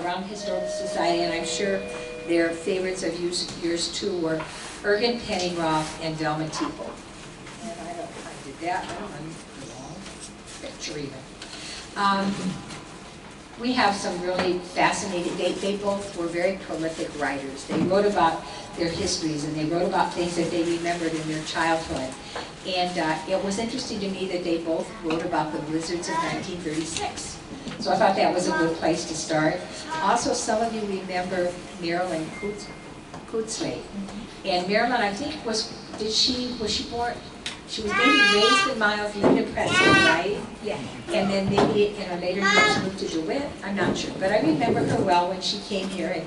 around the Historical Society, and I'm sure their favorites of yours too were Ergen Pennyroth and Velma Teeple. And I did that. I don't know the wrong picture even. We have some really fascinating, they both were very prolific writers. They wrote about their histories and they wrote about things that they remembered in their childhood. And it was interesting to me that they both wrote about the blizzards of 1936. So I thought that was a good place to start. Also, some of you remember Marilyn Kutzley. And Marilyn, I think, was she born? She was maybe raised in Mile View, Nebraska, right? Yeah. And then maybe in her later years moved to DeWitt. I'm not sure. But I remember her well when she came here,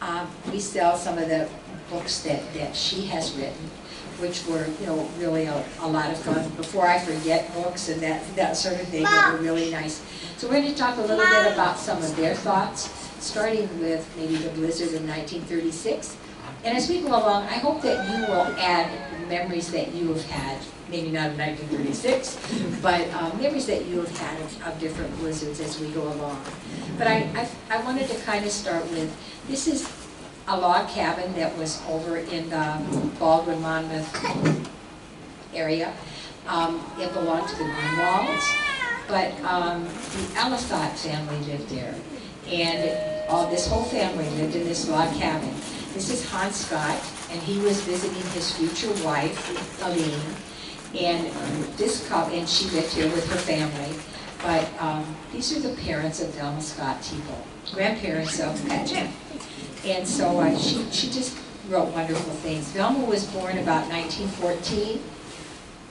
and we sell some of the books that she has written, which were, you know, really a lot of fun. Before I Forget books and that sort of thing, that were really nice. So we're going to talk a little bit about some of their thoughts, starting with maybe the blizzard of 1936. And as we go along, I hope that you will add memories that you have had, maybe not of 1936, but memories that you have had of different blizzards as we go along. But I wanted to kind of start with, this is a log cabin that was over in the Baldwin Monmouth area. It belonged to the Greenwalds, but the Ellisott family lived there. And this whole family lived in this log cabin. This is Hans Scott, and he was visiting his future wife, Aline, and she lived here with her family. But these are the parents of Velma Scott Teeple, grandparents of Pat Jim. And so she just wrote wonderful things. Velma was born about 1914.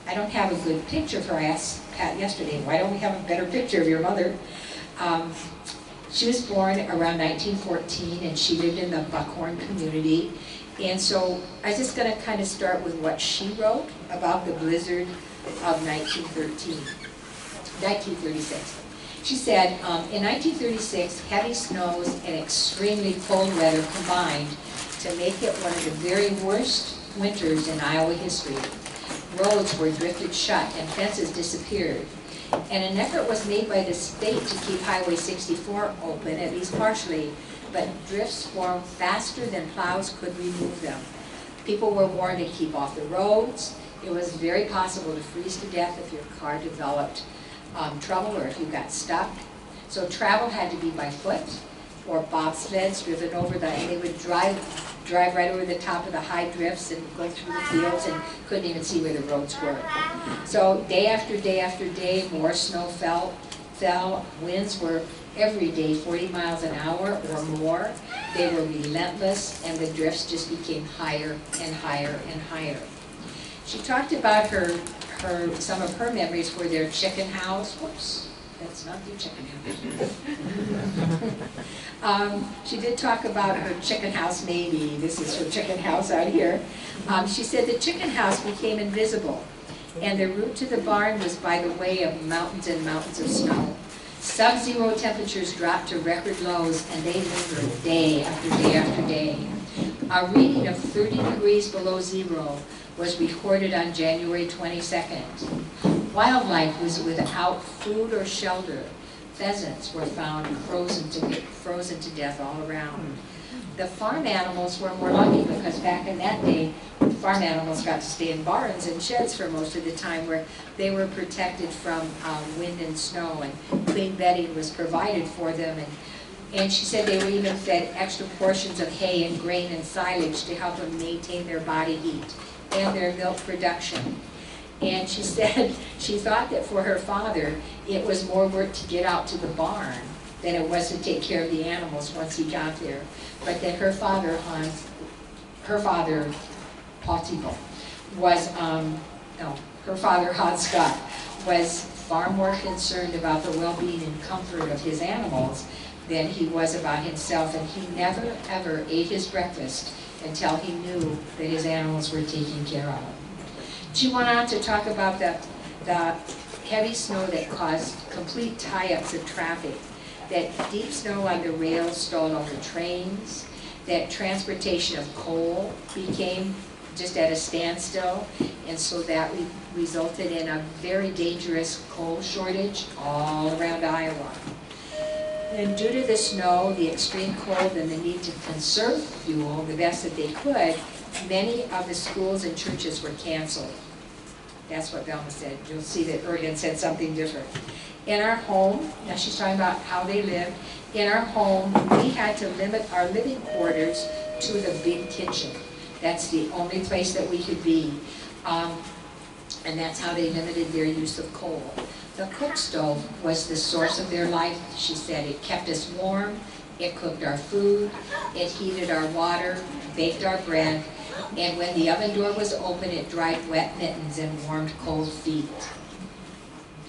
I don't have a good picture of her. I asked Pat yesterday, why don't we have a better picture of your mother? She was born around 1914, and she lived in the Buckhorn community. And so I'm just going to kind of start with what she wrote about the blizzard of 1936. She said, in 1936, heavy snows and extremely cold weather combined to make it one of the very worst winters in Iowa history. Roads were drifted shut and fences disappeared. And an effort was made by the state to keep Highway 64 open, at least partially, but drifts formed faster than plows could remove them. People were warned to keep off the roads. It was very possible to freeze to death if your car developed trouble or if you got stuck. So travel had to be by foot or bobsleds driven over and they would drive right over the top of the high drifts and go through the fields and couldn't even see where the roads were. So day after day after day, more snow fell. Winds were every day 40 miles an hour or more. They were relentless, and the drifts just became higher and higher and higher. She talked about some of her memories were their chicken house. Whoops. That's not the chicken house. She did talk about her chicken house, maybe. This is her chicken house out here. She said the chicken house became invisible, and the route to the barn was by the way of mountains and mountains of snow. Sub-zero temperatures dropped to record lows, and they lingered day after day after day. A reading of 30 degrees below zero was recorded on January 22nd. Wildlife was without food or shelter. Pheasants were found frozen to death all around. The farm animals were more lucky because back in that day, farm animals got to stay in barns and sheds for most of the time where they were protected from wind and snow, and clean bedding was provided for them. And she said they were even fed extra portions of hay and grain and silage to help them maintain their body heat and their milk production. And she said she thought that for her father, it was more work to get out to the barn than it was to take care of the animals once he got there. But that her father, Paul Teeple, her father, Hans Scott, was far more concerned about the well-being and comfort of his animals than he was about himself, and he never, ever ate his breakfast until he knew that his animals were taken care of. She went on to talk about the heavy snow that caused complete tie-ups of traffic, that deep snow on the rails stalled over trains, that transportation of coal became just at a standstill, and so that resulted in a very dangerous coal shortage all around Iowa. And due to the snow, the extreme cold, and the need to conserve fuel the best that they could, many of the schools and churches were canceled. That's what Velma said. You'll see that Ergen said something different. In our home, now she's talking about how they lived, in our home, we had to limit our living quarters to the big kitchen. That's the only place that we could be. And that's how they limited their use of coal. The cook stove was the source of their life, she said. It kept us warm, it cooked our food, it heated our water, baked our bread, and when the oven door was open, it dried wet mittens and warmed cold feet.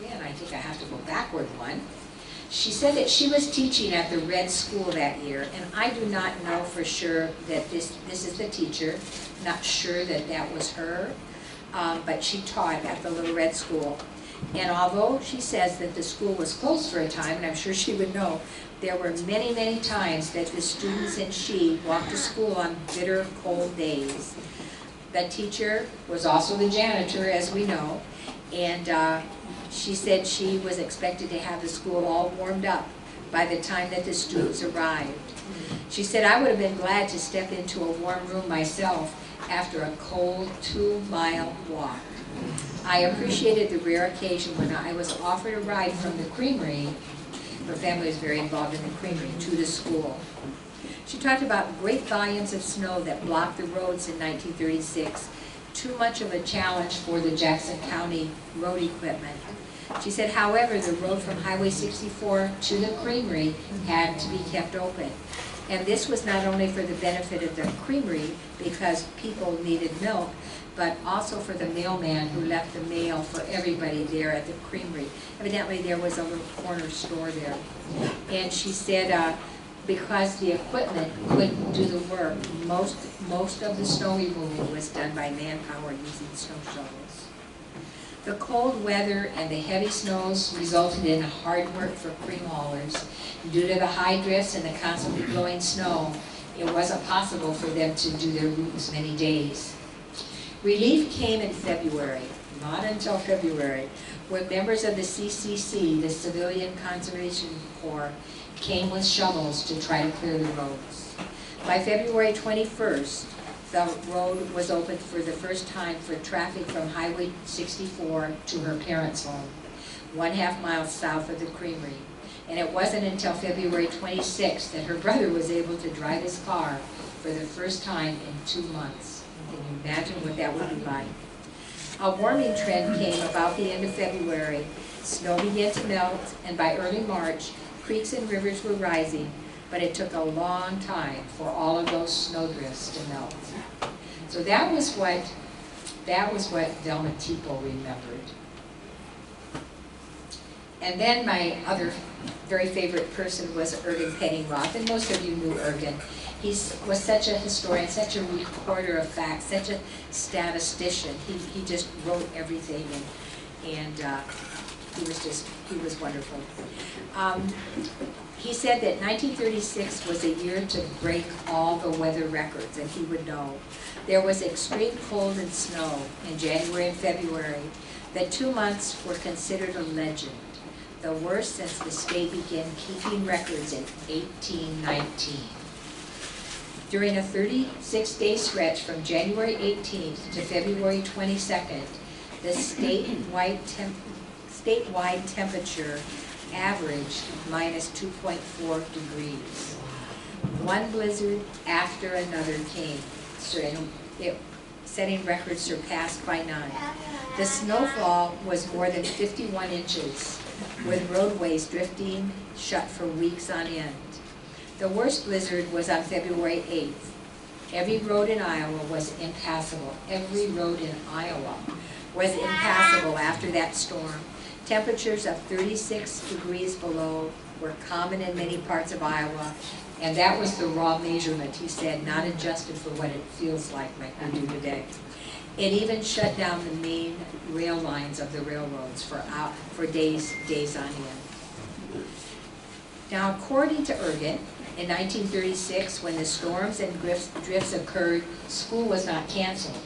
Again, I think I have to go backward one. She said that she was teaching at the Red School that year, and I do not know for sure that this is the teacher, not sure that that was her, but she taught at the Little Red School. And although she says that the school was closed for a time, and I'm sure she would know, there were many, many times that the students and she walked to school on bitter, cold days. The teacher was also the janitor, as we know, and she said she was expected to have the school all warmed up by the time that the students arrived. She said, I would have been glad to step into a warm room myself after a cold 2-mile walk. I appreciated the rare occasion when I was offered a ride from the creamery. Her family was very involved in the creamery, to the school. She talked about great volumes of snow that blocked the roads in 1936, too much of a challenge for the Jackson County road equipment. She said, however, the road from Highway 64 to the creamery had to be kept open. And this was not only for the benefit of the creamery, because people needed milk, but also for the mailman who left the mail for everybody there at the creamery. Evidently there was a little corner store there. And she said because the equipment couldn't do the work, most of the snow removal was done by manpower using snow shovels. The cold weather and the heavy snows resulted in hard work for cream haulers. Due to the high drifts and the constantly blowing snow, it wasn't possible for them to do their routes many days. Relief came in February, not until February, when members of the CCC, the Civilian Conservation Corps, came with shovels to try to clear the roads. By February 21st, the road was opened for the first time for traffic from Highway 64 to her parents' home, 1/2 mile south of the creamery. And it wasn't until February 26th that her brother was able to drive his car for the first time in 2 months. Can you imagine what that would be like? A warming trend came about the end of February. Snow began to melt, and by early March, creeks and rivers were rising, but it took a long time for all of those snowdrifts to melt. So that was what Velma Teeple remembered. And then my other very favorite person was Ergen Penningroth, and most of you knew Ergen. He was such a historian, such a recorder of facts, such a statistician. He just wrote everything, and he was wonderful. He said that 1936 was a year to break all the weather records, and he would know. There was extreme cold and snow in January and February. The 2 months were considered a legend, the worst since the state began keeping records in 1819. During a 36-day stretch from January 18th to February 22nd, the statewide temperature averaged minus 2.4 degrees. One blizzard after another came, setting records surpassed by none. The snowfall was more than 51 inches, with roadways drifting shut for weeks on end. The worst blizzard was on February 8th. Every road in Iowa was impassable. Every road in Iowa was impassable after that storm. Temperatures of 36 degrees below were common in many parts of Iowa, and that was the raw measurement, he said, not adjusted for what it feels like we do today. It even shut down the main rail lines of the railroads for days on end. Now, according to Ergen, in 1936, when the storms and drifts occurred, school was not canceled.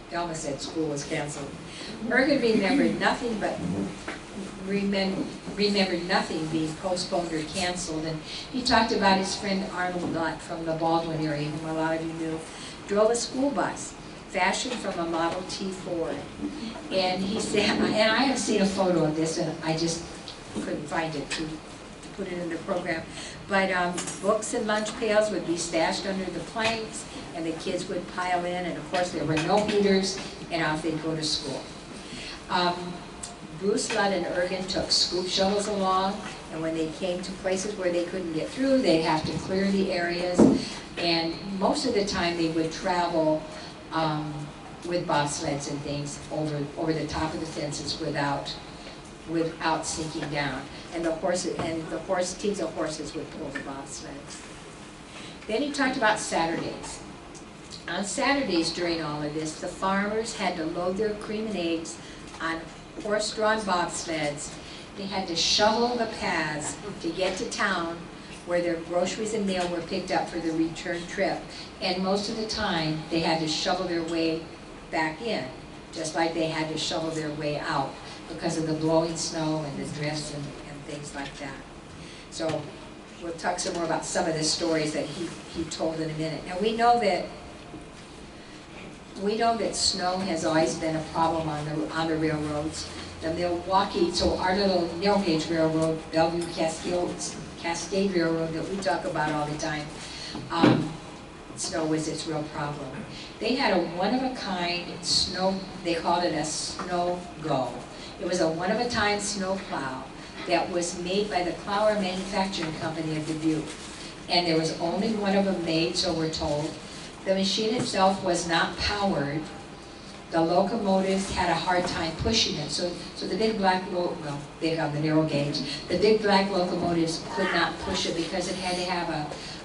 Velma said school was canceled. Ergen remembered nothing but remembered nothing being postponed or canceled. And he talked about his friend Arnold Nutt from the Baldwin area, whom a lot of you knew, drove a school bus fashioned from a Model T Ford. And he said, and I have seen a photo of this, and I just couldn't find it to put it in the program. But books and lunch pails would be stashed under the planks, and the kids would pile in, and of course there were no heaters, and off they'd go to school. Bruce, Ludd, and Ergen took scoop shovels along, and when they came to places where they couldn't get through, they'd have to clear the areas, and most of the time they would travel with bobsleds and things over the top of the fences without sinking down. And the teams of horses would pull the bobsleds. Then he talked about Saturdays. On Saturdays during all of this, the farmers had to load their cream and eggs on horse-drawn bobsleds. They had to shovel the paths to get to town where their groceries and mail were picked up for the return trip. And most of the time, they had to shovel their way back in, just like they had to shovel their way out because of the blowing snow and the drifts and things like that. So we'll talk some more about some of the stories that he told in a minute. Now we know that snow has always been a problem on the railroads. The Milwaukee, so our little narrow gauge railroad, Bellevue Cascade Railroad that we talk about all the time, snow was its real problem. They had a one-of-a-kind snow, they called it a snow go. It was a one-of-a-kind snow plow that was made by the Clower Manufacturing Company of Dubuque. And there was only one of them made, so we're told. The machine itself was not powered. The locomotives had a hard time pushing it. So the big black, big on the narrow gauge, the big black locomotives could not push it because it had to have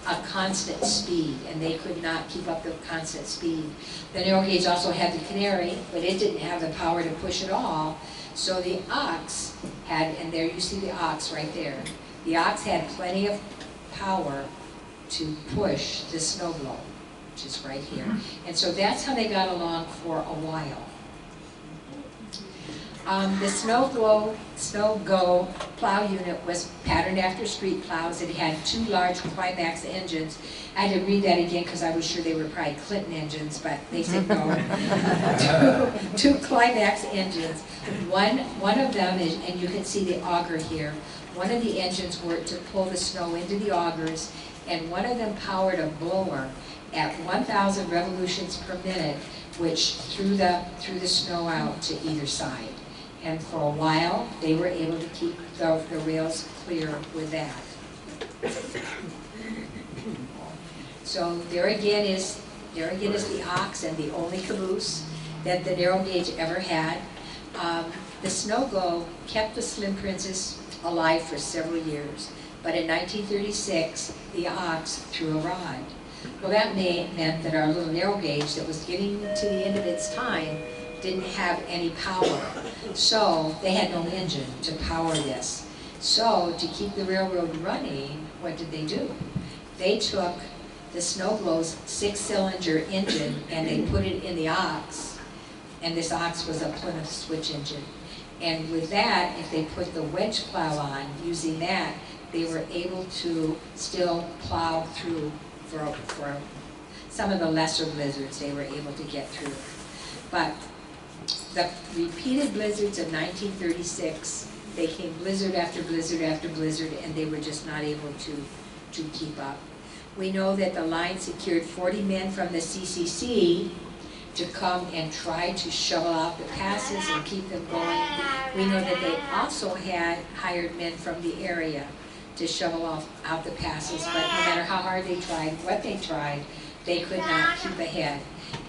a constant speed, and they could not keep up the constant speed. The narrow gauge also had the Canary, but it didn't have the power to push it all. So the ox had, and there you see the ox right there, the ox had plenty of power to push the snow blow, which is right here. And so that's how they got along for a while. The Snow Go plow unit was patterned after street plows. It had two large Climax engines. I had to read that again because I was sure they were probably Clinton engines, but they said no. two Climax engines. One of them is, and you can see the auger here, one of the engines were to pull the snow into the augers, and one of them powered a blower at 1,000 revolutions per minute, which threw the snow out to either side. And for a while, they were able to keep the rails clear with that. So there again is the ox and the only caboose that the narrow gauge ever had. The Snow Go kept the Slim Princess alive for several years, but in 1936, the ox threw a rod. Well, that meant that our little narrow gauge that was getting to the end of its time didn't have any power. So they had no engine to power this. So to keep the railroad running, what did they do? They took the Snow Glow's 6-cylinder engine and they put it in the ox, and this ox was a Plymouth switch engine. And with that, if they put the wedge plow on, using that, they were able to still plow through for some of the lesser blizzards they were able to get through. But the repeated blizzards of 1936, they came blizzard after blizzard after blizzard, and they were just not able to keep up. We know that the line secured 40 men from the CCC to come and try to shovel out the passes and keep them going. We know that they also had hired men from the area to shovel out the passes, but no matter how hard they tried, what they tried, they could not keep ahead.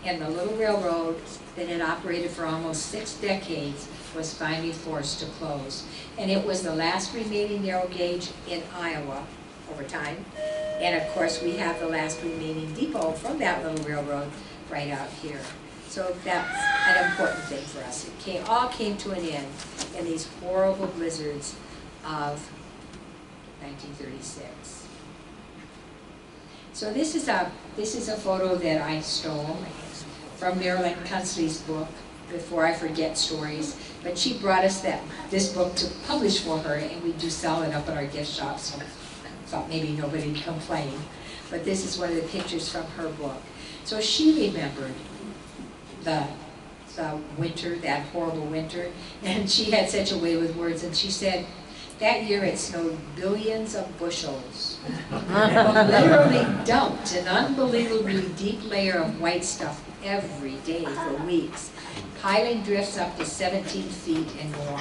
And the little railroad that had operated for almost 6 decades was finally forced to close. And it was the last remaining narrow gauge in Iowa over time. And of course, we have the last remaining depot from that little railroad right out here. So that's an important thing for us. It all came to an end in these horrible blizzards of 1936. So this is a photo that I stole from Marilyn Kunsley's book, Before I Forget Stories. But she brought us this book to publish for her, and we do sell it up at our gift shop, so thought maybe nobody would complain. But this is one of the pictures from her book. So she remembered the winter, that horrible winter, and she had such a way with words, and she said, that year it snowed billions of bushels. Literally dumped an unbelievably deep layer of white stuff every day for weeks, piling drifts up to 17 feet and more.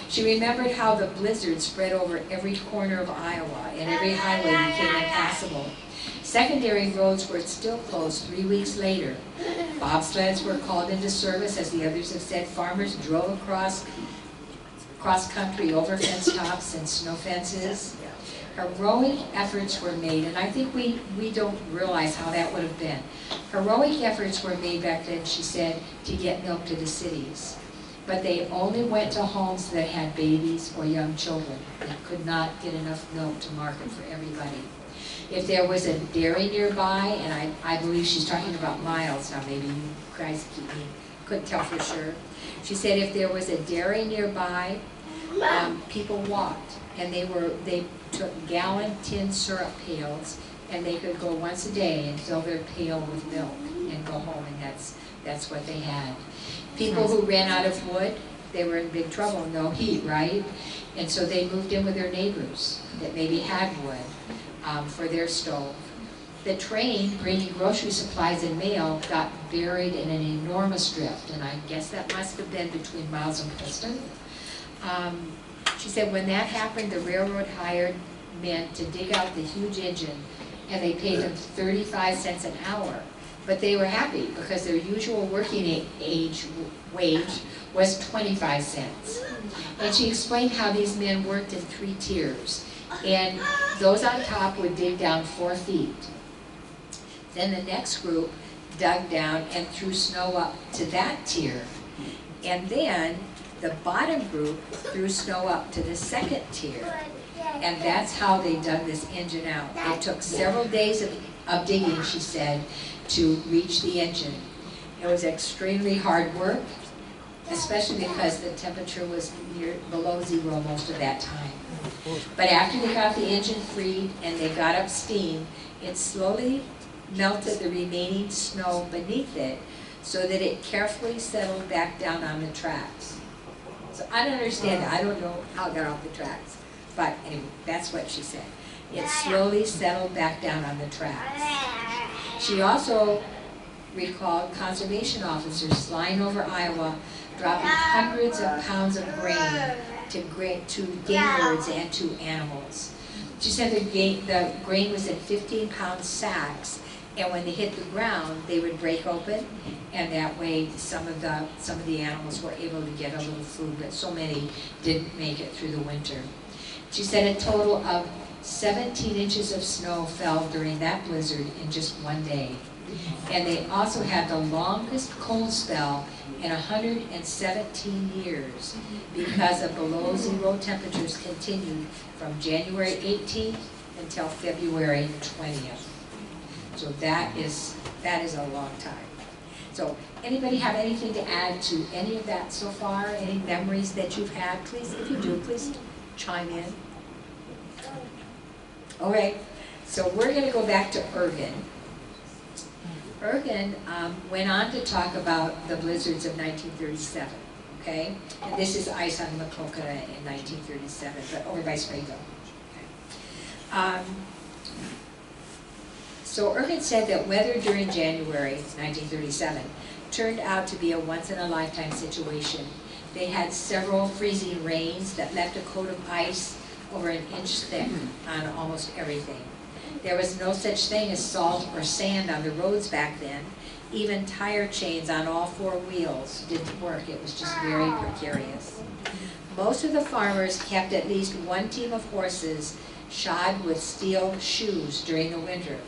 She remembered how the blizzard spread over every corner of Iowa and every highway became impassable. Secondary roads were still closed 3 weeks later. Bobsleds were called into service, as the others have said. Farmers drove across country over fence tops and snow fences. Heroic efforts were made, and I think we don't realize how that would have been. Heroic efforts were made back then, she said, to get milk to the cities. But they only went to homes that had babies or young children that could not get enough milk to market for everybody. If there was a dairy nearby, and I believe she's talking about miles now, maybe you guys couldn't tell for sure. She said if there was a dairy nearby, people walked, and they took gallon tin syrup pails, and they could go once a day and fill their pail with milk and go home, and that's what they had. People who ran out of wood, they were in big trouble, no heat, right? And so they moved in with their neighbors that maybe had wood for their stove. The train bringing grocery supplies and mail got buried in an enormous drift, and I guess that must have been between Miles and Princeton. She said when that happened, the railroad hired men to dig out the huge engine, and they paid them 35 cents an hour. But they were happy because their usual working wage was 25 cents. And she explained how these men worked in 3 tiers. And those on top would dig down 4 feet. Then the next group dug down and threw snow up to that tier. And then the bottom group threw snow up to the 2nd tier. And that's how they dug this engine out. It took several days of digging, she said, to reach the engine. It was extremely hard work, especially because the temperature was below 0 most of that time. But after they got the engine freed and they got up steam, it slowly melted the remaining snow beneath it so that it carefully settled back down on the tracks. So I don't understand that. I don't know how it got off the tracks. But anyway, that's what she said. It slowly settled back down on the tracks. She also recalled conservation officers flying over Iowa, dropping hundreds of pounds of grain to game birds and to animals. She said the grain was in 15-pound sacks, and when they hit the ground, they would break open, and that way some of the animals were able to get a little food, but so many didn't make it through the winter. She said a total of 17 inches of snow fell during that blizzard in just one day. And they also had the longest cold spell in 117 years because of below 0 temperatures continued from January 18th until February 20th. So that is a long time. So anybody have anything to add to any of that so far? Any memories that you've had? Please, if you do, please chime in. All right, so we're going to go back to Ergen. Ergen went on to talk about the blizzards of 1937, okay? And this is ice on Maquoketa in 1937, but over by Springville. Okay. So Ergen said that weather during January 1937 turned out to be a once-in-a-lifetime situation. They had several freezing rains that left a coat of ice over an inch thick on almost everything. There was no such thing as salt or sand on the roads back then. Even tire chains on all 4 wheels didn't work. It was just very precarious. Most of the farmers kept at least 1 team of horses shod with steel shoes during the winter.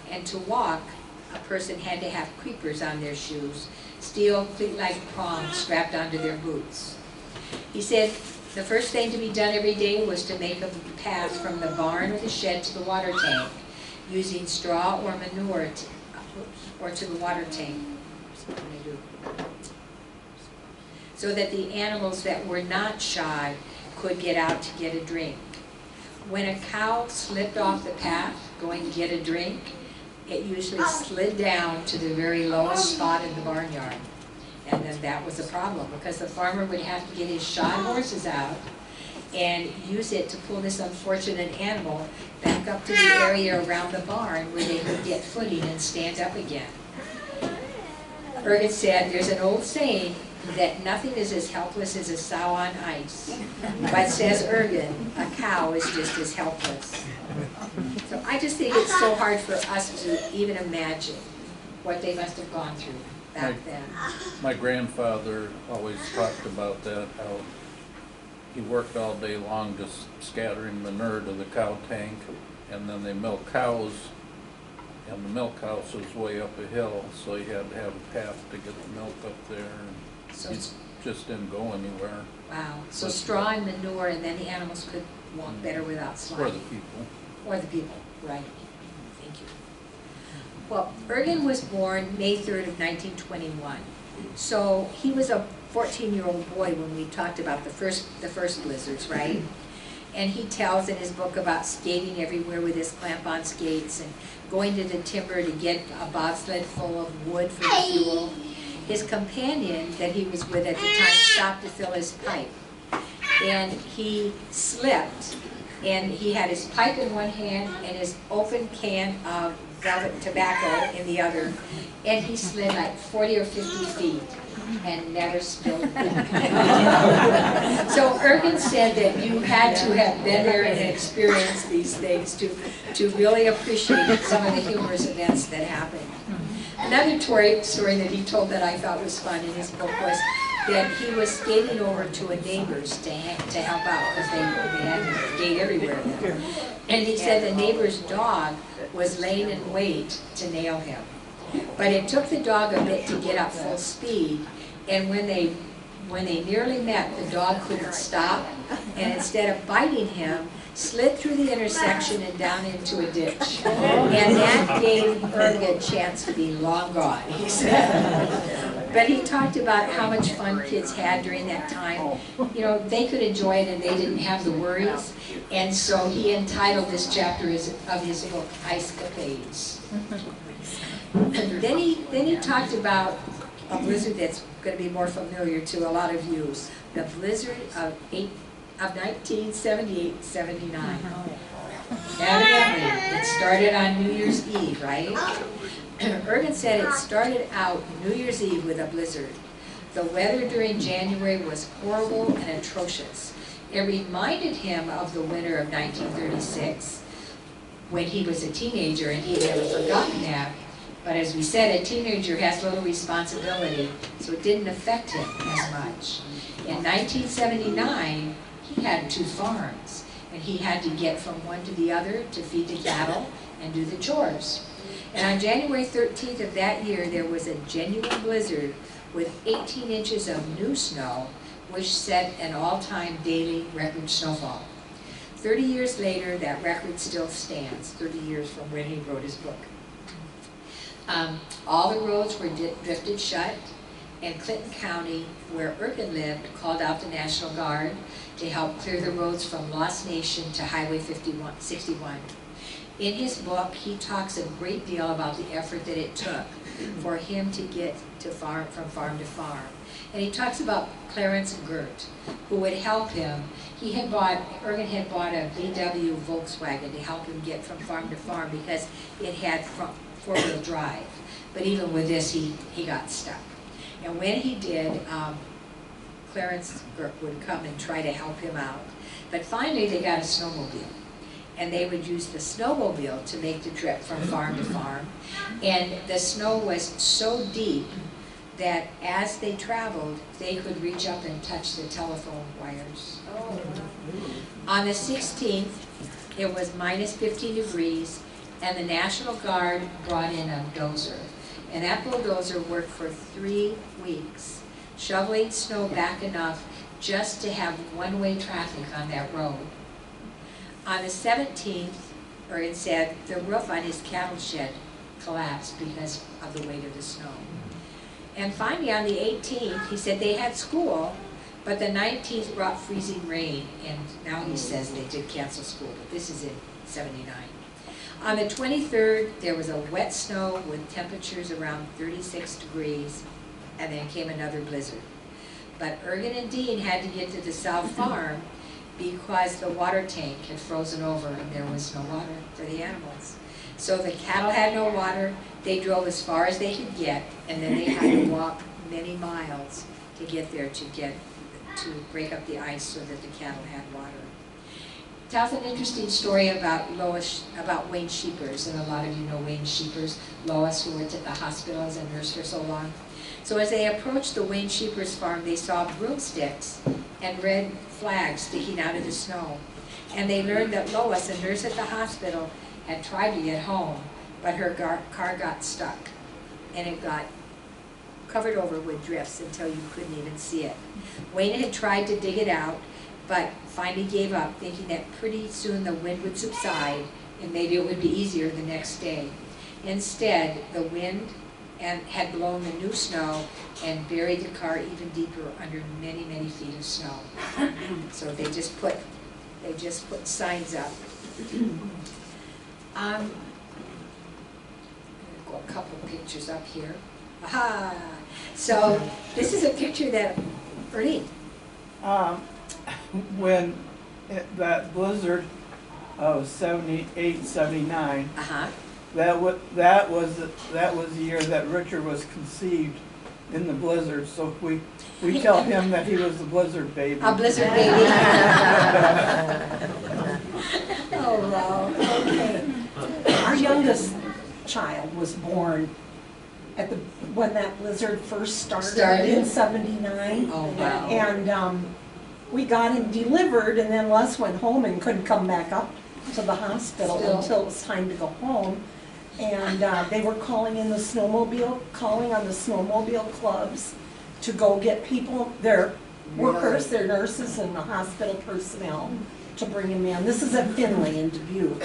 And to walk, a person had to have creepers on their shoes, steel cleat-like prongs strapped onto their boots. He said the first thing to be done every day was to make a path from the barn or the shed to the water tank, using straw or manure or to the water tank. so that the animals that were not shod could get out to get a drink. When a cow slipped off the path going to get a drink, it usually slid down to the very lowest spot in the barnyard. And then that was a problem, because the farmer would have to get his shod horses out and use it to pull this unfortunate animal back up to the area around the barn where they could get footing and stand up again. Ergen said, there's an old saying that nothing is as helpless as a sow on ice. But says Ergen, a cow is just as helpless. So I just think it's so hard for us to even imagine what they must have gone through back then. My grandfather always talked about that, how he worked all day long just scattering manure to the cow tank, and then they milk cows, and the milk house was way up a hill, so he had to have a path to get the milk up there, and So he just didn't go anywhere. wow. So straw and manure, and then the animals could walk better without sliding. For the people. Or the people, right. Thank you. Well, Ergen was born May 3rd of 1921. So he was a 14-year-old boy when we talked about the first blizzards, right? And he tells in his book about skating everywhere with his clamp-on skates and going to the timber to get a bobsled full of wood for the fuel. His companion that he was with at the time stopped to fill his pipe. And he slipped, and he had his pipe in one hand and his open can of velvet tobacco in the other. And he slid like 40 or 50 feet and never spilled milk. So Ergen said that you had to have been there and experienced these things to really appreciate some of the humorous events that happened. Another story that he told that I thought was fun in his book was that he was skating over to a neighbor's to help out, because they had to skate everywhere then. And he said the neighbor's dog was laying in wait to nail him. But it took the dog a bit to get up full speed, and when they nearly met, the dog couldn't stop, and instead of biting him, slid through the intersection and down into a ditch. And that gave Ergen a chance to be long gone, he said. But he talked about how much fun kids had during that time. You know, they could enjoy it and they didn't have the worries. And so he entitled this chapter of his book, Ice-Capades. Then he talked about a blizzard that's going to be more familiar to a lot of you, the blizzard of 1978-79. Evidently, it started on New Year's Eve, right? Ergen said it started out New Year's Eve with a blizzard. The weather during January was horrible and atrocious. It reminded him of the winter of 1936 when he was a teenager, and he had never forgotten that. But as we said, a teenager has little responsibility, so it didn't affect him as much. In 1979, he had 2 farms, and he had to get from one to the other to feed the cattle and do the chores. And on January 13th of that year, there was a genuine blizzard with 18 inches of new snow, which set an all-time daily record snowfall. 30 years later, that record still stands, 30 years from when he wrote his book. All the roads were drifted shut, and Clinton County, where Ergen lived, called out the National Guard to help clear the roads from Lost Nation to Highway 61. In his book, he talks a great deal about the effort that it took for him to get from farm to farm. And he talks about Clarence Gert, who would help him. Ergen had bought a VW Volkswagen to help him get from farm to farm because it had four-wheel drive. But even with this, he got stuck. And when he did, Clarence Gert would come and try to help him out. But finally, they got a snowmobile. And they would use the snowmobile to make the trip from farm to farm. And the snow was so deep that as they traveled, they could reach up and touch the telephone wires. Oh. On the 16th, it was minus 15 degrees, and the National Guard brought in a dozer. And that bulldozer worked for 3 weeks, shoveling snow back enough just to have one-way traffic on that road. On the 17th, Ergen said the roof on his cattle shed collapsed because of the weight of the snow. And finally, on the 18th, he said they had school, but the 19th brought freezing rain, and now he says they did cancel school, but this is in '79. On the 23rd, there was a wet snow with temperatures around 36 degrees, and then came another blizzard. But Ergen and Dean had to get to the South Farm because the water tank had frozen over and there was no water for the animals. So the cattle had no water, they drove as far as they could get, and then they had to walk many miles to get there to break up the ice so that the cattle had water. Tells an interesting story about about Wayne Sheepers, and a lot of you know Wayne Sheepers, Lois, who worked at the hospital as a nurse for so long. So as they approached the Wayne Sheepers farm, they saw broomsticks and red flags sticking out of the snow. And they learned that Lois, a nurse at the hospital, had tried to get home, but her car got stuck, and it got covered over with drifts until you couldn't even see it. Wayne had tried to dig it out, but finally gave up, thinking that pretty soon the wind would subside and maybe it would be easier the next day. Instead, the wind had blown the new snow and buried the car even deeper under many, many feet of snow. So they just put signs up. I'm gonna go a couple of pictures up here. Aha! So this is a picture that Ernie. When that blizzard of '78, '79, that was the year that Richard was conceived in the blizzard. So we tell him that he was the blizzard baby. A blizzard baby. Oh wow. Okay. Our youngest child was born when that blizzard first started in '79. Oh wow. And we got him delivered, and then Les went home and couldn't come back up to the hospital until it was time to go home. And they were calling on the snowmobile clubs to go get people, their workers, their nurses, and the hospital personnel to bring him in. This is at Finley in Dubuque.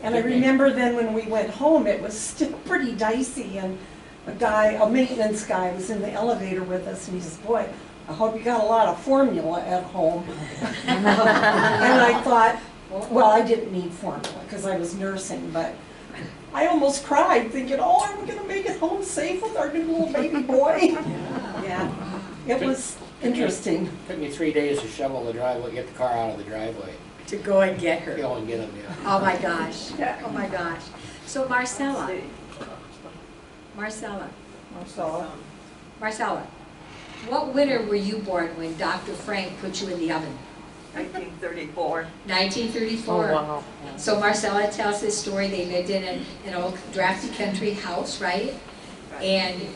And I remember then when we went home, it was still pretty dicey, and a maintenance guy was in the elevator with us, and he says, "Boy, I hope you got a lot of formula at home." And I thought, well, I didn't need formula because I was nursing, but I almost cried thinking, oh, are we going to make it home safe with our new little baby boy? Yeah, it was interesting. Took me 3 days to shovel the driveway, get the car out of the driveway. To go and get her. Go and get him, yeah. Oh my gosh. Oh my gosh. So Marcella, what winter were you born when Dr. Frank put you in the oven? 1934. 1934. Oh, wow. So Marcella tells this story. They lived in an old drafty country house, right? And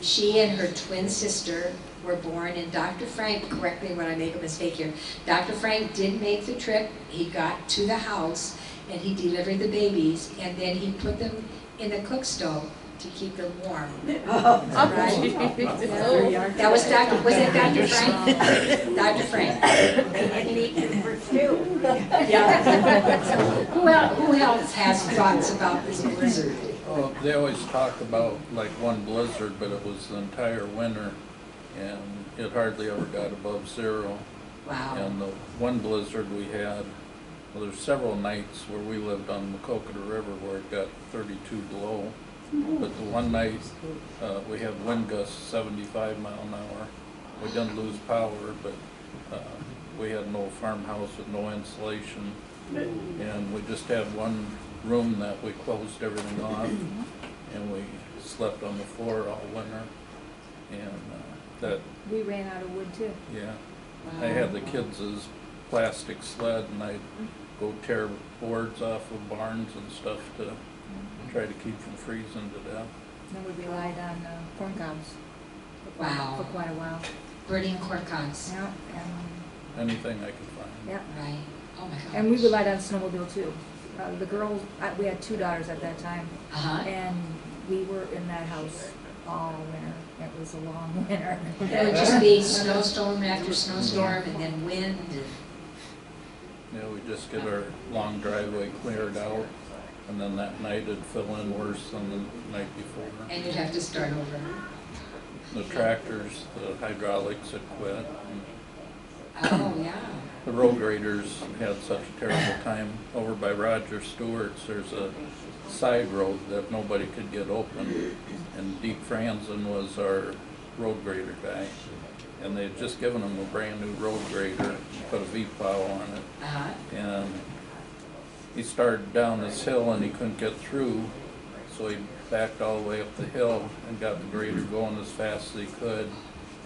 she and her twin sister were born, and Dr. Frank, correct me when I make a mistake here, Dr. Frank did make the trip. He got to the house and he delivered the babies, and then he put them in the cook stove to keep them warm. Oh, Right? That was it Dr. Frank? Dr. Frank. and meat for stew. Yeah. Who else has thoughts about this blizzard? Oh, they always talk about like one blizzard, but it was the entire winter, and it hardly ever got above zero. Wow. And the one blizzard we had, well, there's several nights where we lived on the Maquoketa River where it got 32 below. But the one night, we had wind gusts 75 mile an hour. We didn't lose power, but we had no farmhouse with no insulation. And we just had one room that we closed everything off, and we slept on the floor all winter. And that... We ran out of wood too. Yeah. I had the kids' plastic sled, and I'd go tear boards off of barns and stuff to try to keep from freezing to death. Then we relied on corn cobs Wow. for quite a while. Burning corn cobs. Yeah, Anything I could find. yeah. Right. Oh my gosh. And we relied on snowmobile too. The girls, we had 2 daughters at that time, and we were in that house all winter. It was a long winter. It would just be snowstorm after snowstorm, and then wind. Yeah, we just get our long driveway cleared out, and then that night it'd fill in worse than the night before. And you'd have to start over. The tractors, the hydraulics had quit. And Oh, yeah. the road graders had such a terrible time. Over by Roger Stewart's, there's a side road that nobody could get open. And Deke Franzen was our road grader guy. And they had just given him a brand new road grader, put a V-plow on it. Uh-huh. And he started down this hill and he couldn't get through, so he backed all the way up the hill and got the grader going as fast as he could,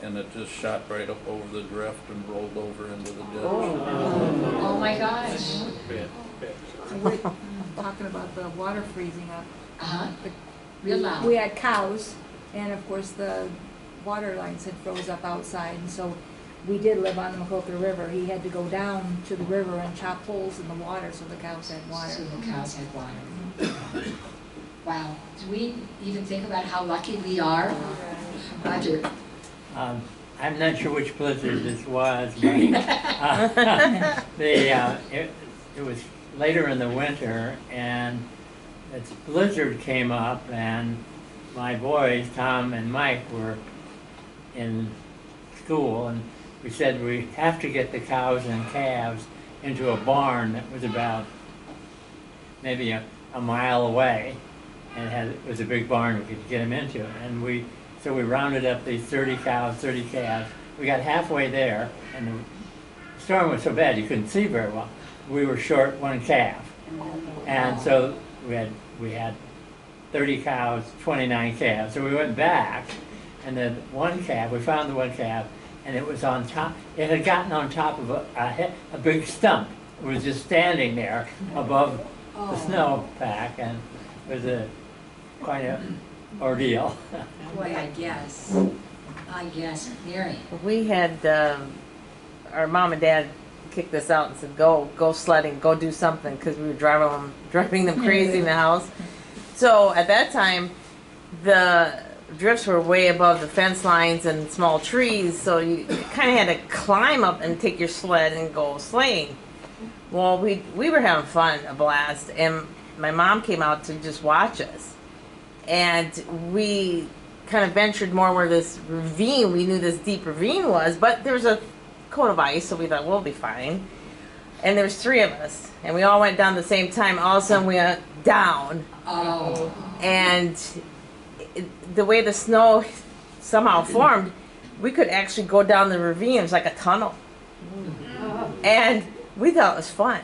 and it just shot right up over the drift and rolled over into the ditch. Oh my gosh. We're talking about the water freezing up. Uh-huh. The- Real loud. We had cows, and of course the water lines had froze up outside, and so we did live on the Macoka River. He had to go down to the river and chop holes in the water so the cows had water. So the cows had water. Wow. Do we even think about how lucky we are? Roger. I'm not sure which blizzard this was, but it was later in the winter, and this blizzard came up, and my boys, Tom and Mike, were in school, and we said we have to get the cows and calves into a barn that was about maybe a mile away, and it was a big barn we could get them into. And so we rounded up these 30 cows, 30 calves. We got halfway there, and the storm was so bad you couldn't see very well. We were short one calf, and so we had 30 cows, 29 calves. So we went back, and then we found the one calf, and it was on top. It had gotten on top of a big stump. It was just standing there above the snowpack, and it was quite an ordeal. Boy, I guess. Mary. We had, our mom and dad kicked us out and said, go sledding, go do something, because we were driving them crazy in the house. So at that time, the drifts were way above the fence lines and small trees, so you kind of had to climb up and take your sled and go sleighing. Well, we were having fun, a blast, and my mom came out to just watch us. And we kind of ventured more where this ravine, we knew this deep ravine was, but there was a coat of ice, so we thought we'll be fine. And there was 3 of us, and we all went down at the same time. All of a sudden we went down. Oh. And the way the snow somehow formed, we could actually go down the ravine. It was like a tunnel. And we thought it was fun.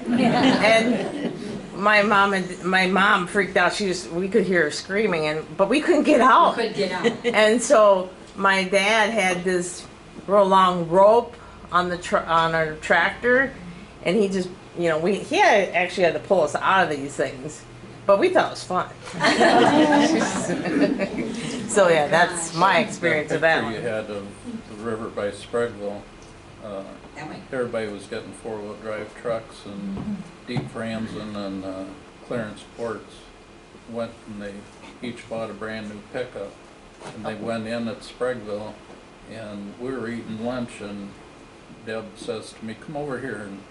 And my mom freaked out. We could hear her screaming, but we couldn't get out. We couldn't get out. And so my dad had this real long rope on our tractor, and he just, actually had to pull us out of these things. But we thought it was fun. So yeah, that's my experience of that one. You had of the river by Spragueville. That way. Everybody was getting 4-wheel drive trucks, and Deke Franzen and Clarence Ports went and they each bought a brand new pickup. And they went in at Spragueville, and we were eating lunch, and Deb says to me, "Come over here." And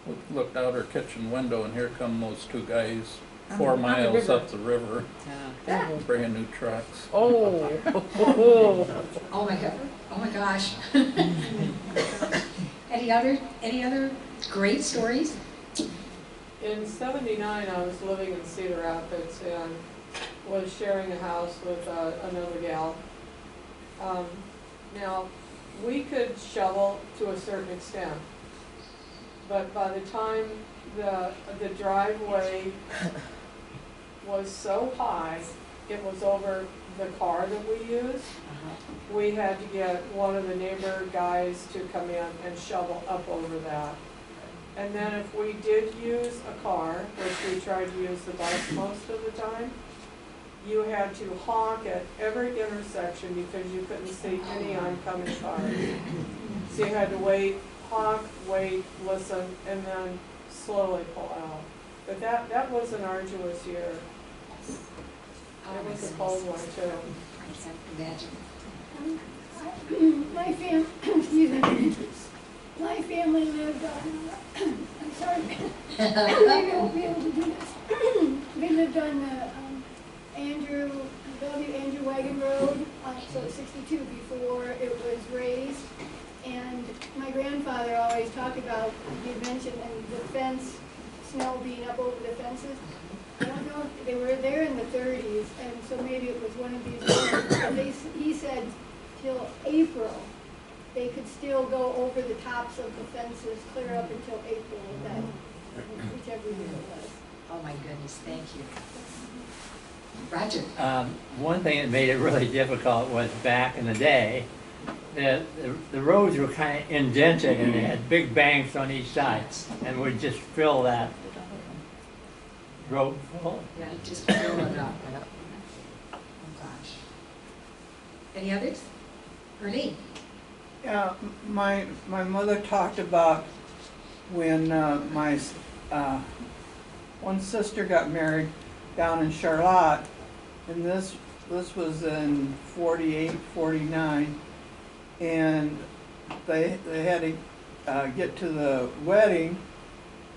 we looked out our kitchen window, and here come those 2 guys 4 miles up the river, brand new trucks. Oh. Oh my gosh. Any other great stories? In '79, I was living in Cedar Rapids and was sharing a house with another gal. Now, we could shovel to a certain extent, but by the time the driveway was so high, it was over the car that we used. We had to get one of the neighbor guys to come in and shovel up over that. And then if we did use a car, which we tried to use the bus most of the time, you had to honk at every intersection because you couldn't see any oncoming cars. So you had to wait, honk, wait, listen, and then slowly pull out. But that was an arduous year. It was a cold one too. My family lived on, I'm sorry, maybe I won't be able to do this. We lived on the Andrew White Wagon Road, so 62 before it was raised. And my grandfather always talked about, you mentioned, and the fence, snow being up over the fences. I don't know, if they were there in the 30s, and so maybe it was one of these ones, but he said till April, they could still go over the tops of the fences, clear up until April of that, whichever year it was. Oh my goodness, thank you. Roger? One thing that made it really difficult was back in the day, the roads were kind of indented and they had big banks on each side and would just fill that road full. Yeah, just fill it up. Oh gosh. Any others? Ernie? Yeah, my mother talked about when my one sister got married down in Charlotte, and this was in 48, 49, and they had to get to the wedding.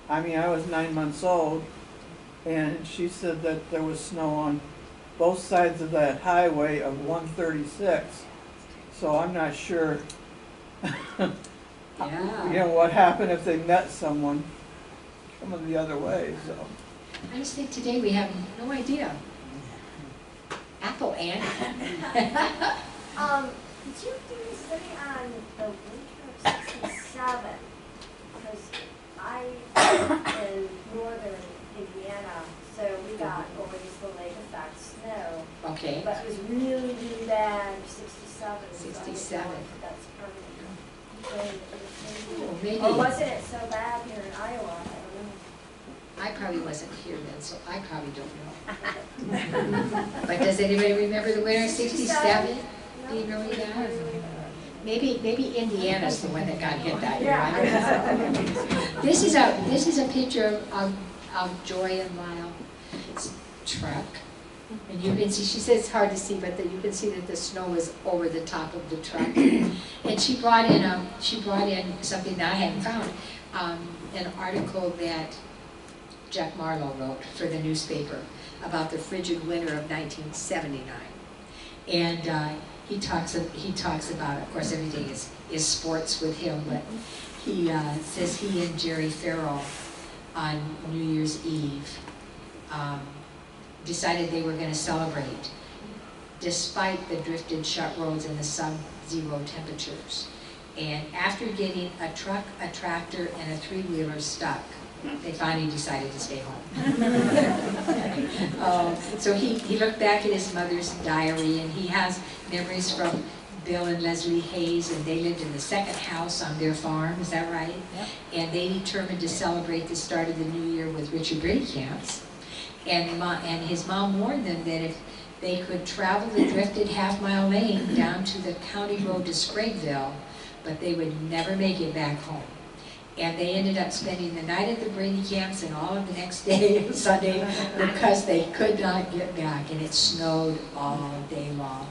I mean, I was 9 months old, and she said that there was snow on both sides of that highway of 136. So I'm not sure, Yeah. you know, what happened if they met someone coming the other way, so. I just think today we have no idea. Apple Annie. Did you do a study on the winter of '67? Because I live in northern Indiana, so we got over this lake effect snow. Okay. But it was really, really bad, '67. 67. That's permanent. Oh, maybe. Or wasn't it so bad here in Iowa? I don't know. I probably wasn't here then, so I probably don't know. But does anybody remember the winter of '67? Do you know that? Maybe Indiana's the one that got hit that year. I don't know. This is a picture of Joy and Lyle's truck. And you can see, she says it's hard to see, but you can see that the snow is over the top of the truck. And she brought in something that I hadn't found, an article that Jack Marlowe wrote for the newspaper about the frigid winter of 1979. And he talks about, of course, everything is sports with him, but he says he and Jerry Farrell on New Year's Eve decided they were going to celebrate despite the drifted shut roads and the sub-zero temperatures. And after getting a truck, a tractor, and a three-wheeler stuck, they finally decided to stay home. So he looked back at his mother's diary, and he has memories from Bill and Leslie Hayes, and they lived in the second house on their farm, is that right? Yep. And they determined to celebrate the start of the new year with Richard Brady camps. And his mom warned them that if they could travel the drifted half-mile lane down to the county road to Spragueville, but they would never make it back home. And they ended up spending the night at the Brady camps and all of the next day, Sunday, because they could not get back, and it snowed all day long.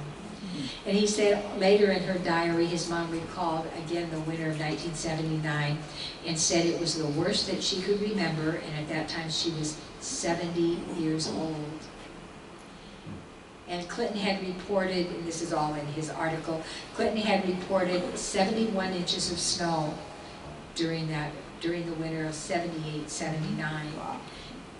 And he said later in her diary, his mom recalled again the winter of 1979 and said it was the worst that she could remember, and at that time she was 70 years old. And Clinton had reported, and this is all in his article, Clinton had reported 71 inches of snow during the winter of 78, 79.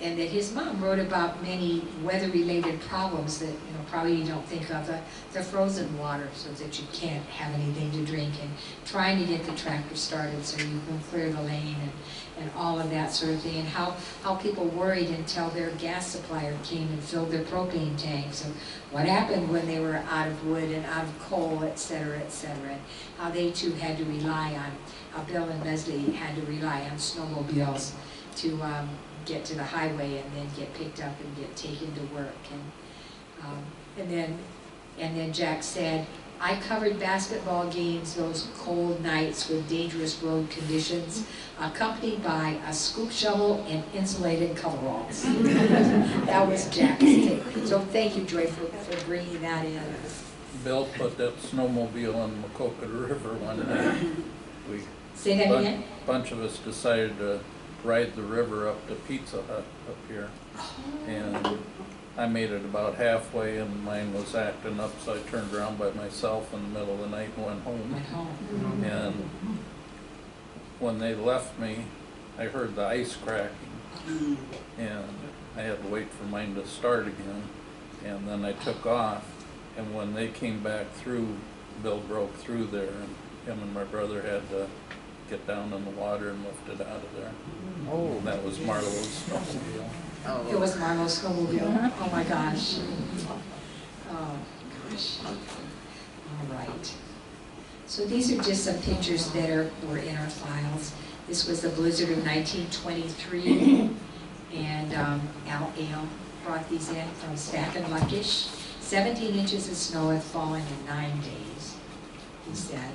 And that his mom wrote about many weather-related problems that, probably you don't think of, the frozen water so that you can't have anything to drink, and trying to get the tractor started so you can clear the lane, and all of that sort of thing, and how people worried until their gas supplier came and filled their propane tanks, and what happened when they were out of wood and out of coal, et cetera, and how they too had to rely on, how Bill and Leslie had to rely on snowmobiles to get to the highway and then get picked up and get taken to work. And then Jack said, I covered basketball games those cold nights with dangerous road conditions, accompanied by a scoop shovel and insulated coveralls. That was Jack's take. So thank you, Joy, for bringing that in. Bill put that snowmobile on Maquoketa River one night. Say that again? A bunch of us decided to ride the river up to Pizza Hut up here. And I made it about halfway and mine was acting up, so I turned around by myself in the middle of the night and went home. Went home. And when they left me, I heard the ice cracking. And I had to wait for mine to start again. And then I took off. And when they came back through, Bill broke through there, and him and my brother had to get down in the water and lift it out of there. Oh. And that was Marlowe's snowmobile. It was Marlowe's snowmobile. Oh my gosh. Oh gosh. All right. So these are just some pictures that were in our files. This was the blizzard of 1923, and Al brought these in from Stack and Luckish. 17 inches of snow had fallen in 9 days, he said.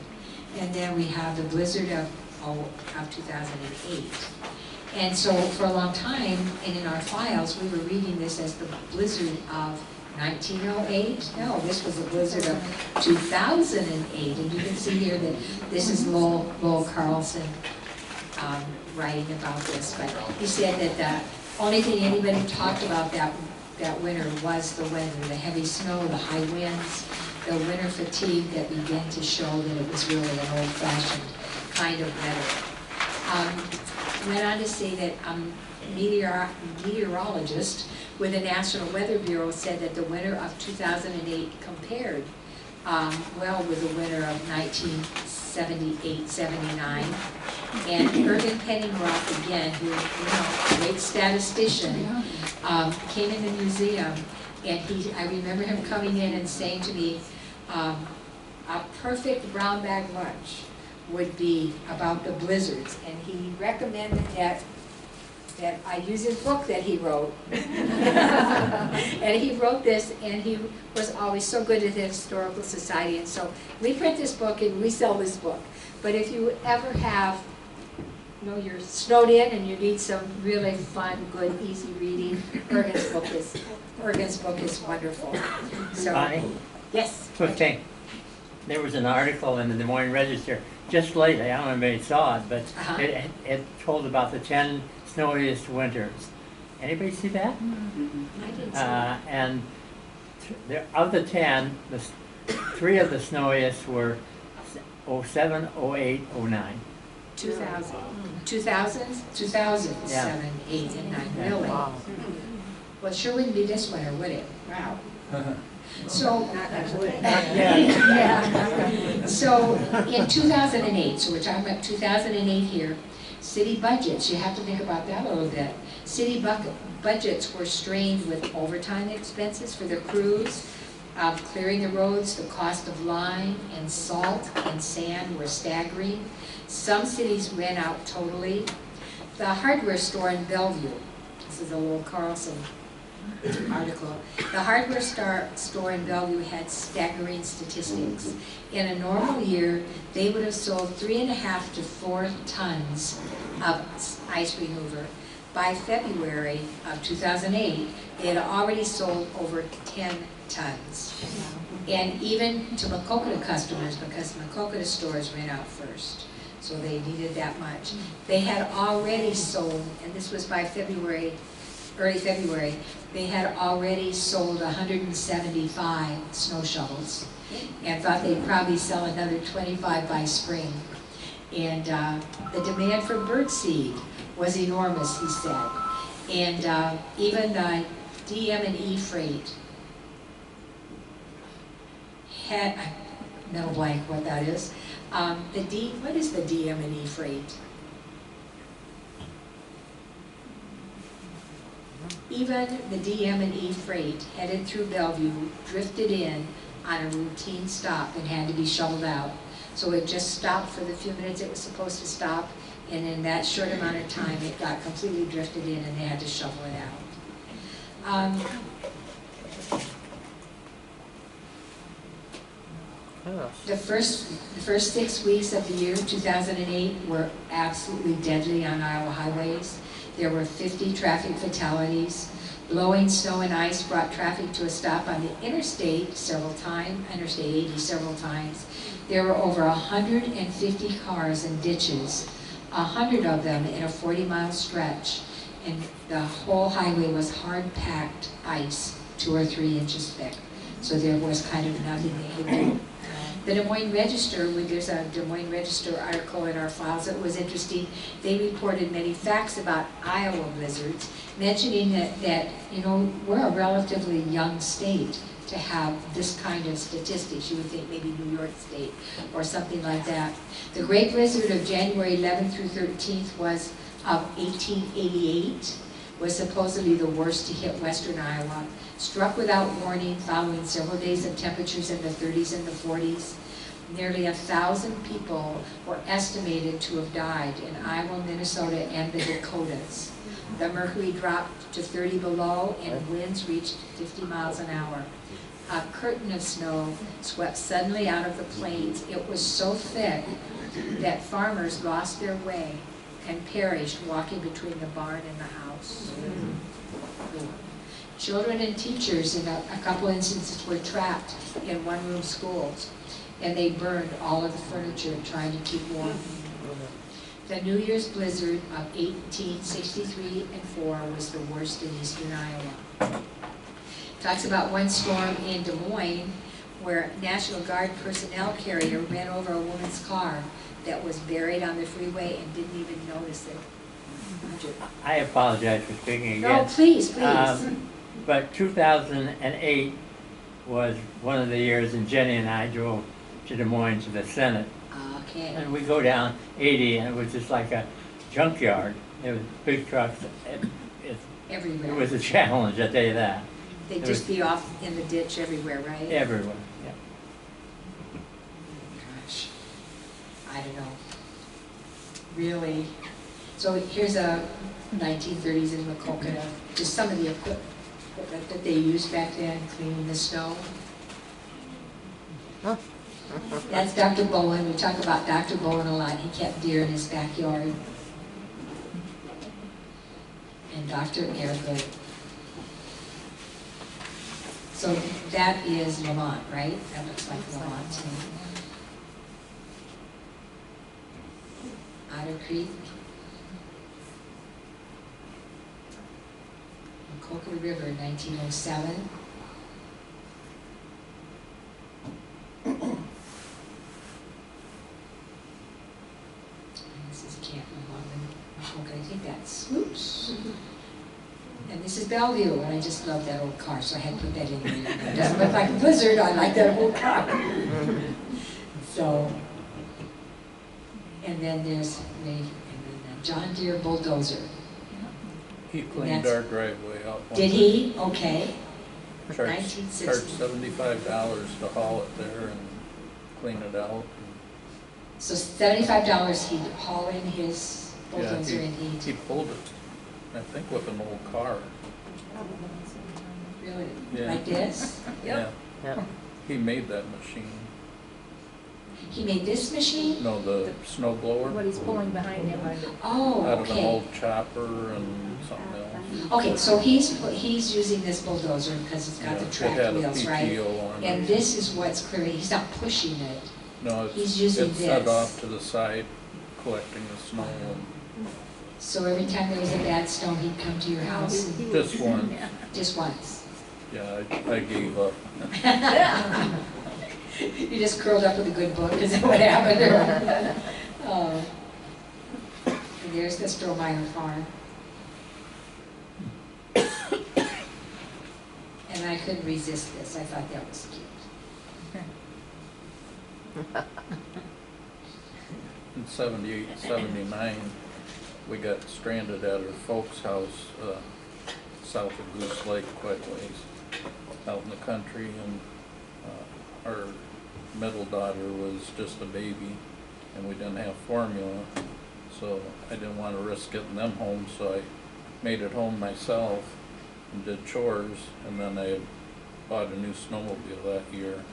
And then we have the blizzard of 2008. And so for a long time, and in our files, we were reading this as the blizzard of 1908. No, this was the blizzard of 2008. And you can see here that this is Lowell Carlson writing about this. But he said that the only thing anybody talked about that winter was the weather, the heavy snow, the high winds, the winter fatigue that began to show that it was really an old-fashioned kind of weather. Went on to say that meteorologist with the National Weather Bureau said that the winter of 2008 compared well with the winter of 1978-79. And Irving Penningroth, again, who, a great statistician, came in the museum, and I remember him coming in and saying to me, a perfect brown bag lunch would be about the blizzards, and he recommended that I use his book that he wrote. And he wrote this, and he was always so good at the Historical Society, and so we print this book and we sell this book. But if you ever have, you're snowed in and you need some really fun, good, easy reading, Ergen's book is wonderful. So, Bonnie? Yes. Quick thing. There was an article in the Des Moines Register just lately, I don't know if anybody saw it, but it told about the 10 snowiest winters. Anybody see that? I didn't see that. And of the 10, 3 of the snowiest were 07, 08, 09. 2000, 2007, Yeah. 8, and 9, Yeah. really? Wow. Well, it sure wouldn't be this winter, would it? Wow. So, so in 2008, so we're talking about 2008 here, city budgets, you have to think about that a little bit. City budgets were strained with overtime expenses for their crews, clearing the roads, the cost of lime and salt and sand were staggering. Some cities ran out totally. The hardware store in Bellevue, this is a Lowell Carlson article, the hardware store in Bellevue had staggering statistics. In a normal year, they would have sold 3.5 to 4 tons of ice remover. By February of 2008, they had already sold over 10 tons. And even to Maquoketa customers, because Maquoketa stores ran out first, so they needed that much. They had already sold, and this was by February, early February, they had already sold 175 snow shovels and thought they'd probably sell another 25 by spring. And the demand for birdseed was enormous, he said. And even DM&E freight had, mental blank what that is. What is the DM&E freight? Even the DM&E freight headed through Bellevue drifted in on a routine stop and had to be shoveled out. So it just stopped for the few minutes it was supposed to stop, and in that short amount of time it got completely drifted in and they had to shovel it out. The first 6 weeks of the year, 2008, were absolutely deadly on Iowa highways. There were 50 traffic fatalities. Blowing snow and ice brought traffic to a stop on the interstate several times, Interstate 80 several times. There were over 150 cars in ditches, 100 of them in a 40-mile stretch, and the whole highway was hard-packed ice 2 or 3 inches thick. So there was kind of nothing they could do. The Des Moines Register, there's a Des Moines Register article in our files that was interesting. They reported many facts about Iowa blizzards, mentioning that you know, we're a relatively young state to have this kind of statistics. You would think maybe New York State or something like that. The Great Blizzard of January 11th through 13th was of 1888, was supposedly the worst to hit western Iowa. Struck without warning following several days of temperatures in the 30s and the 40s. Nearly 1,000 people were estimated to have died in Iowa, Minnesota, and the Dakotas. The mercury dropped to 30 below and winds reached 50 miles an hour. A curtain of snow swept suddenly out of the plains. It was so thick that farmers lost their way and perished walking between the barn and the house. Children and teachers in a couple instances were trapped in one-room schools, and they burned all of the furniture trying to keep warm. The New Year's blizzard of 1863 and 4 was the worst in eastern Iowa. Talks about one storm in Des Moines where National Guard personnel carrier ran over a woman's car that was buried on the freeway and didn't even notice it. I apologize for speaking again. No, please, please. But 2008 was one of the years, and Jenny and I drove to Des Moines to the Senate. Okay. And we go down 80, and it was just like a junkyard. It was big trucks. Everywhere. It was a challenge, I tell you that. They'd just be off in the ditch everywhere, right? Everywhere, yeah. Gosh, I don't know. Really? So here's a 1930s in Maquoketa, just some of the equipment that they used back then, cleaning the snow. That's Dr. Bowen. We talk about Dr. Bowen a lot. He kept deer in his backyard. And Dr. Airgood. So that is Lamont, right? That looks like Lamont to me. Otter Creek. Maquoketa River, 1907. This is Camp Maquoketa. I think that's, oops. And this is Bellevue, and I just love that old car, so I had to put that in there. It doesn't look like a blizzard, I like that old car. So, and then there's the John Deere bulldozer. He cleaned our driveway out. Did he? Okay. Charged 1960. $75 to haul it there and clean it out. So $75 he'd haul in his Yeah, bulldozer and he pulled it, I think with an old car. really, Yeah. like this? Yeah. Yeah. He made that machine. He made this machine? No, the snow blower. What he's pulling behind him. Oh, Out of an okay. old chopper and something else. Okay, so he's using this bulldozer because it's got Yeah, the it track had a wheels, right? PTO on And it. this is what's clearing, he's not pushing it. No, he's using it's set this. off to the side, collecting the snow. And So every time there was a bad storm, he'd come to your house and Just one. just once. Yeah, I gave up. You just curled up with a good book, is that what happened? Oh. And there's the Strohmeyer farm. And I couldn't resist this, I thought that was cute. In 78, 79, we got stranded at our folks' house, south of Goose Lake quite a ways, out in the country, and our middle daughter was just a baby, and we didn't have formula, so I didn't want to risk getting them home, so I made it home myself and did chores, and then I bought a new snowmobile that year,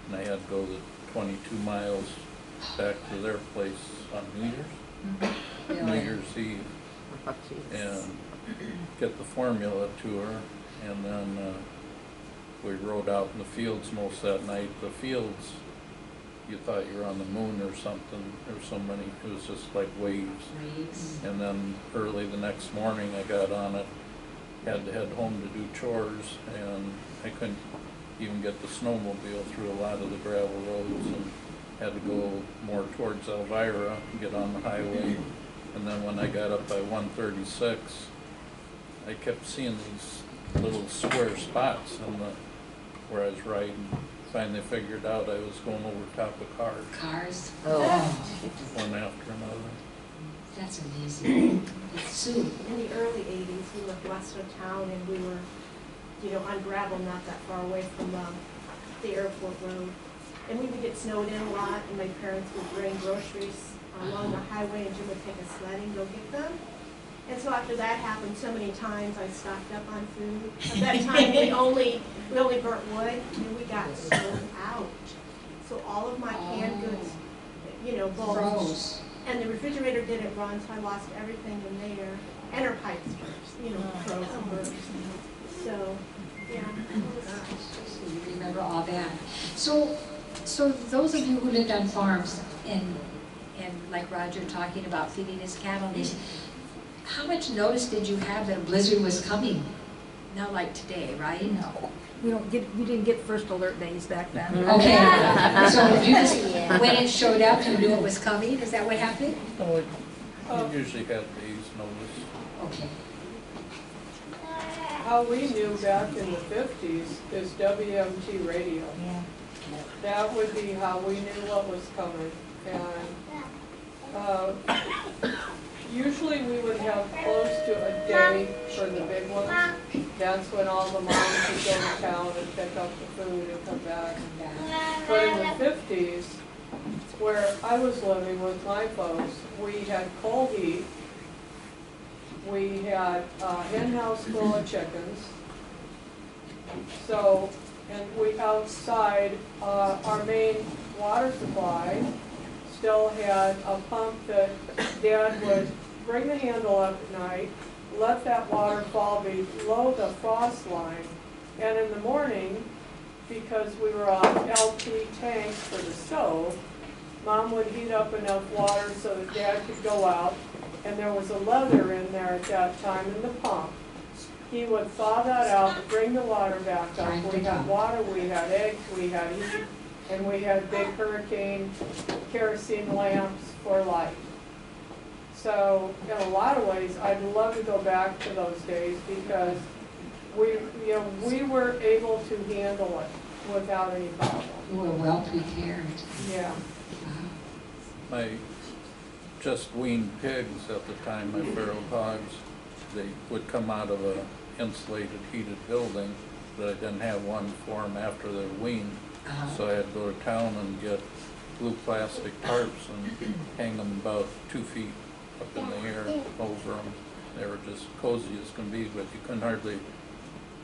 and I had to go the 22 miles back to their place on New Year's, New Really? Year's Eve, Oh, jeez. and get the formula to her, and then we rode out in the fields most that night. The fields, you thought you were on the moon or something. There were so many, it was just like waves. Waves. And then early the next morning, I got on it, had to head home to do chores, and I couldn't even get the snowmobile through a lot of the gravel roads, and had to go more towards Elvira, get on the highway. And then when I got up by 136, I kept seeing these little square spots in the, where I was riding. Finally figured out I was going over top of cars, Cars? Oh. one after another. That's amazing. Sue? In the early 80s, we lived west of town and we were, you know, on gravel not that far away from the airport road. And we would get snowed in a lot, and my parents would bring groceries along the highway, and Jim would take us sledding, go get them. And so after that happened so many times, I stocked up on food. At that time, we only burnt wood, and we got sold out. So all of my canned goods, you know, both. Froze. And the refrigerator didn't run, so I lost everything in there. And our pipes burst, you know, froze and burst. So, yeah. So you remember all that. So those of you who lived on farms and like Roger talking about feeding his cattle, how much notice did you have that a blizzard was coming? Not like today, right? No, we didn't get first alert days back then. Okay, so you just, when it showed up, you knew it was coming, is that what happened? No, it usually had days notice. Okay. How we knew back in the 50s is WMT radio. Yeah. That would be how we knew what was coming. And usually we would have close to a day for the big ones. That's when all the moms would go to town and pick up the food and come back. But in the 50s, where I was living with my folks, we had coal heat. We had a hen house full of chickens. So, and we outside, our main water supply still had a pump that Dad would bring the handle up at night, let that water fall below the frost line, and in the morning, because we were on LP tanks for the stove, Mom would heat up enough water so that Dad could go out, and there was a leather in there at that time in the pump. He would thaw that out, bring the water back up. We had water, we had eggs, we had heat, and we had big Hurricane kerosene lamps for light. So in a lot of ways, I'd love to go back to those days because we were able to handle it without any problem. You were well prepared. Yeah. My just weaned pigs at the time, my feral hogs, they would come out of a insulated heated building, but I didn't have one for them after they were weaned. So I had to go to town and get blue plastic tarps and hang them about 2 feet up in the air over them. They were just cozy as can be, but you couldn't hardly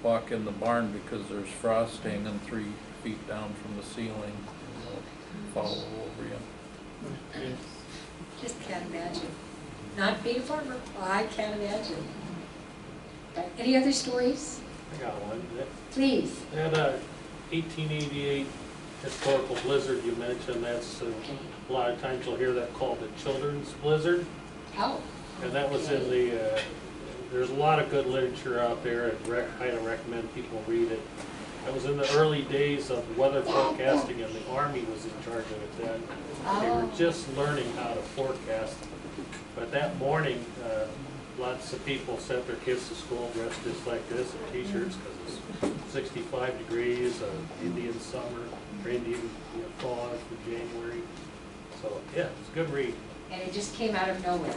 walk in the barn because there's frost hanging 3 feet down from the ceiling. It'll fall all over you. Just can't imagine. Not being a farmer, I can't imagine. But any other stories? I got one. Please. That 1888 historical blizzard you mentioned, that's a lot of times you'll hear that called the children's blizzard. Oh. And that was in the, there's a lot of good literature out there. I highly recommend people read it. That was in the early days of weather forecasting, and the Army was in charge of it then. They were just learning how to forecast. But that morning, lots of people sent their kids to school dressed just like this in t-shirts because it's 65 degrees, Indian summer, or Indian fall for January. So yeah, it's a good read. And it just came out of nowhere.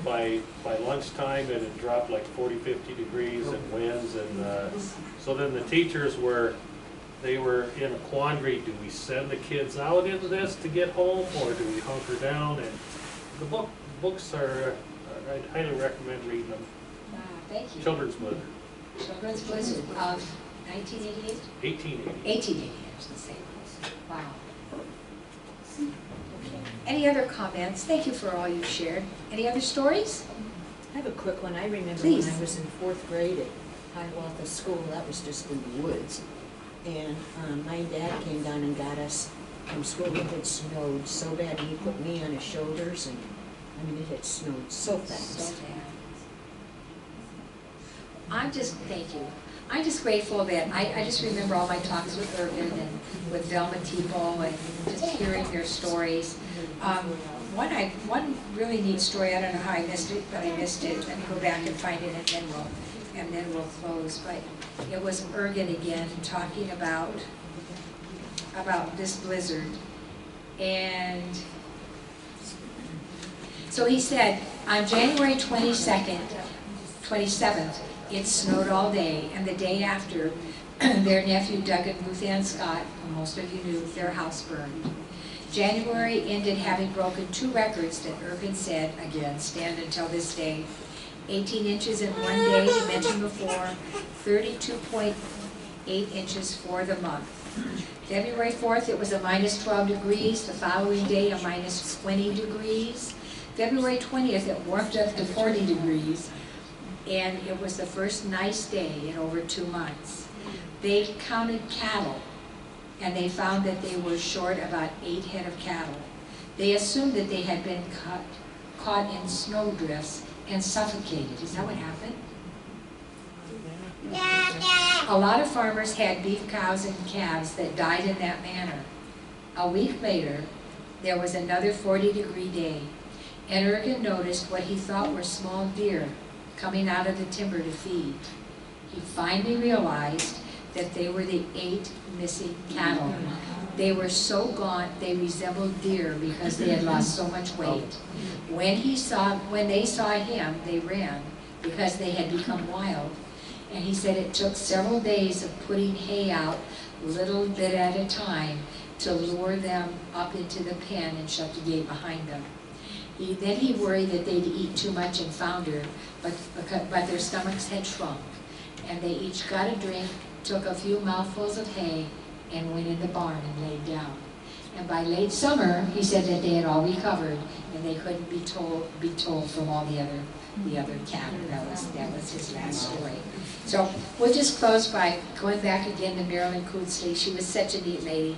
By lunchtime, it had dropped like 40, 50 degrees and winds, and so then the teachers were in a quandary. Do we send the kids out into this to get home, or do we hunker down? And the books are, I'd highly recommend reading them. Wow, thank you. Children's Blizzard. Children's Blizzard of 1988? 1888. 1888, I was going to say. Wow. Any other comments? Thank you for all you shared. Any other stories? I have a quick one. I remember Please. when I was in 4th grade at Hiawatha School, that was just in the woods. And my dad came down and got us from school. It had snowed so bad, and he put me on his shoulders, and I mean, it had snowed so fast. So bad. thank you. I'm just grateful that, I just remember all my talks with Ervin and with Velma Tipo and just hearing their stories. One really neat story, I don't know how I missed it, but I missed it. Let me go back and find it and then we'll close. But it was Ergen again talking about this blizzard. And so he said, on January 27th, it snowed all day, and the day after, their nephew Doug and Ruth Ann Scott, who most of you knew, their house burned. January ended having broken 2 records that Ergen said, again, stand until this day. 18 inches in one day, mentioned before, 32.8 inches for the month. February 4th, it was a minus 12 degrees. The following day, a minus 20 degrees. February 20th, it warmed up to 40 degrees. And it was the first nice day in over 2 months. They counted cattle, and they found that they were short about 8 head of cattle. They assumed that they had been caught in snow drifts and suffocated. Is that what happened? A lot of farmers had beef cows and calves that died in that manner. A week later, there was another 40-degree day, and Ergen noticed what he thought were small deer coming out of the timber to feed. He finally realized that they were the 8 missing cattle. They were so gaunt they resembled deer because they had lost so much weight. When they saw him, they ran because they had become wild. And he said it took several days of putting hay out little bit at a time to lure them up into the pen and shut the gate behind them. Then he worried that they'd eat too much and founder, but their stomachs had shrunk. And they each got a drink, took a few mouthfuls of hay, and went in the barn and laid down. And by late summer, he said that they had all recovered, and they couldn't be told from all the other cattle. That was his last story. So we'll just close by going back again to Marilyn Cootsley. She was such a neat lady.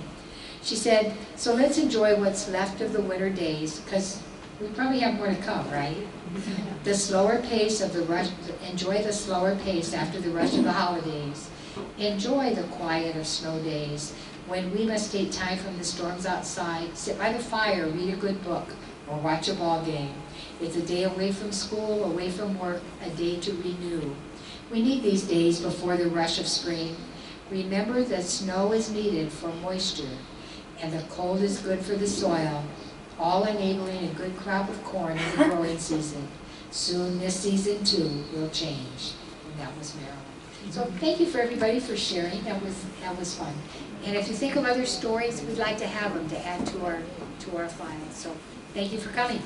She said, so let's enjoy what's left of the winter days, because we probably have more to come, right? The slower pace of the rush, enjoy the slower pace after the rush of the holidays. Enjoy the quiet of snow days when we must take time from the storms outside, sit by the fire, read a good book, or watch a ball game. It's a day away from school, away from work, a day to renew. We need these days before the rush of spring. Remember that snow is needed for moisture, and the cold is good for the soil, all enabling a good crop of corn in the growing season. Soon this season too will change. And that was Marilyn. So thank you for everybody for sharing. That was fun. And if you think of other stories, we'd like to have them to add to our files. So thank you for coming.